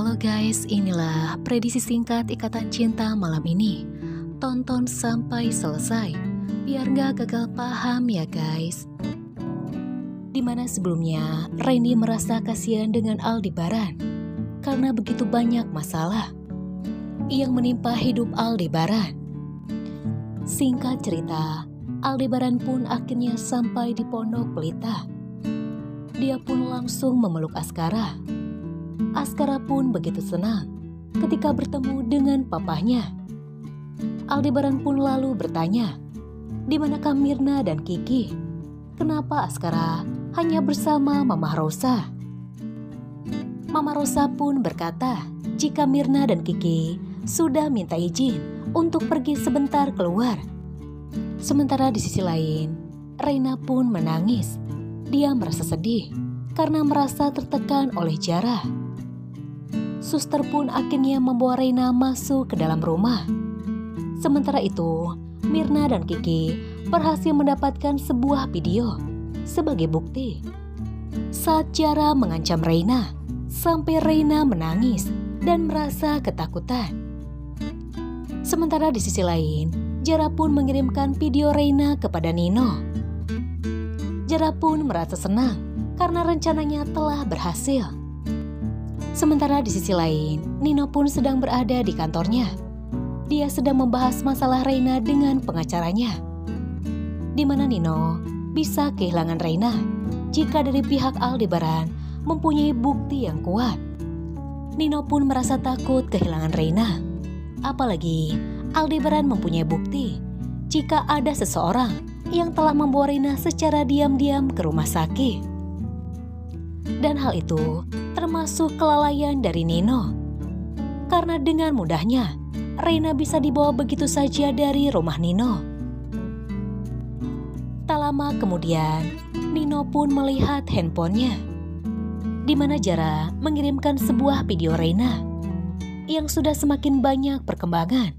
Halo guys, inilah prediksi singkat Ikatan Cinta malam ini. Tonton sampai selesai, biar gak gagal paham ya guys. Dimana sebelumnya Randy merasa kasihan dengan Aldebaran karena begitu banyak masalah yang menimpa hidup Aldebaran. Singkat cerita, Aldebaran pun akhirnya sampai di Pondok Pelita. Dia pun langsung memeluk Askara. Askara pun begitu senang ketika bertemu dengan papahnya. Aldebaran pun lalu bertanya, di manakah Mirna dan Kiki? Kenapa Askara hanya bersama Mama Rosa? Mama Rosa pun berkata, jika Mirna dan Kiki sudah minta izin untuk pergi sebentar keluar. Sementara di sisi lain, Reina pun menangis. Dia merasa sedih karena merasa tertekan oleh Zara. Suster pun akhirnya membawa Reina masuk ke dalam rumah. Sementara itu, Mirna dan Kiki berhasil mendapatkan sebuah video sebagai bukti. Saat Zara mengancam Reina, sampai Reina menangis dan merasa ketakutan. Sementara di sisi lain, Zara pun mengirimkan video Reina kepada Nino. Zara pun merasa senang karena rencananya telah berhasil. Sementara di sisi lain, Nino pun sedang berada di kantornya. Dia sedang membahas masalah Reina dengan pengacaranya, di mana Nino bisa kehilangan Reina jika dari pihak Aldebaran mempunyai bukti yang kuat. Nino pun merasa takut kehilangan Reina, apalagi Aldebaran mempunyai bukti jika ada seseorang yang telah membawa Reina secara diam-diam ke rumah sakit. Dan hal itu termasuk kelalaian dari Nino. Karena dengan mudahnya, Reina bisa dibawa begitu saja dari rumah Nino. Tak lama kemudian, Nino pun melihat handphonenya, di mana Zara mengirimkan sebuah video Reina yang sudah semakin banyak perkembangan.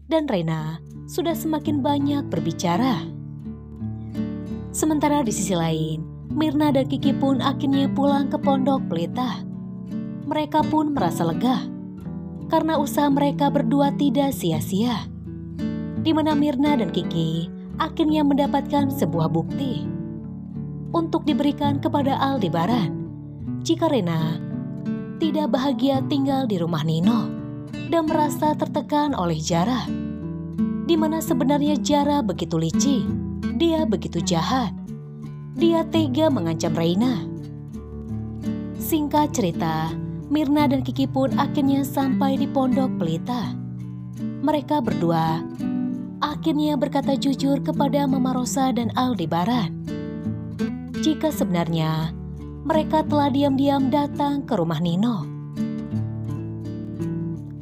Dan Reina sudah semakin banyak berbicara. Sementara di sisi lain, Mirna dan Kiki pun akhirnya pulang ke Pondok Pelita. Mereka pun merasa lega karena usaha mereka berdua tidak sia-sia. Di mana Mirna dan Kiki akhirnya mendapatkan sebuah bukti untuk diberikan kepada Aldebaran jika Reina tidak bahagia tinggal di rumah Nino dan merasa tertekan oleh Zara. Di mana sebenarnya Zara begitu licik, dia begitu jahat. Dia tega mengancam Reina. Singkat cerita, Mirna dan Kiki pun akhirnya sampai di Pondok Pelita. Mereka berdua akhirnya berkata jujur kepada Mama Rosa dan Aldebaran jika sebenarnya mereka telah diam-diam datang ke rumah Nino.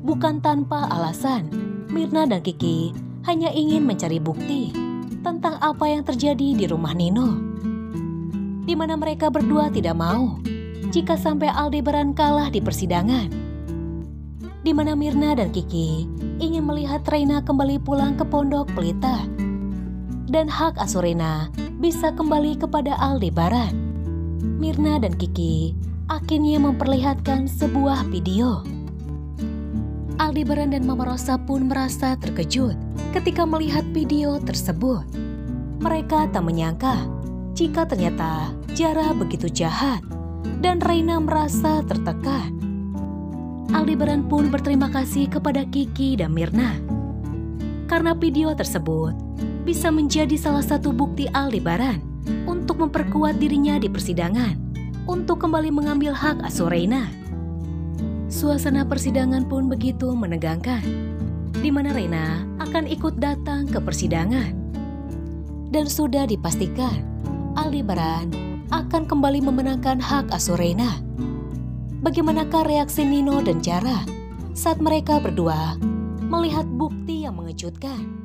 Bukan tanpa alasan, Mirna dan Kiki hanya ingin mencari bukti tentang apa yang terjadi di rumah Nino, di mana mereka berdua tidak mau jika sampai Aldebaran kalah di persidangan. Di mana Mirna dan Kiki ingin melihat Reina kembali pulang ke Pondok Pelita dan hak asuh Reina bisa kembali kepada Aldebaran. Mirna dan Kiki akhirnya memperlihatkan sebuah video. Aldebaran dan Mama Rosa pun merasa terkejut ketika melihat video tersebut. Mereka tak menyangka jika ternyata Zara begitu jahat dan Reina merasa tertekan. Aldebaran pun berterima kasih kepada Kiki dan Mirna karena video tersebut bisa menjadi salah satu bukti Aldebaran untuk memperkuat dirinya di persidangan untuk kembali mengambil hak asuh Reina. Suasana persidangan pun begitu menegangkan, di mana Reina akan ikut datang ke persidangan. Dan sudah dipastikan Aldebaran akan kembali memenangkan hak asuh Reina. Bagaimanakah reaksi Nino dan Zara saat mereka berdua melihat bukti yang mengejutkan?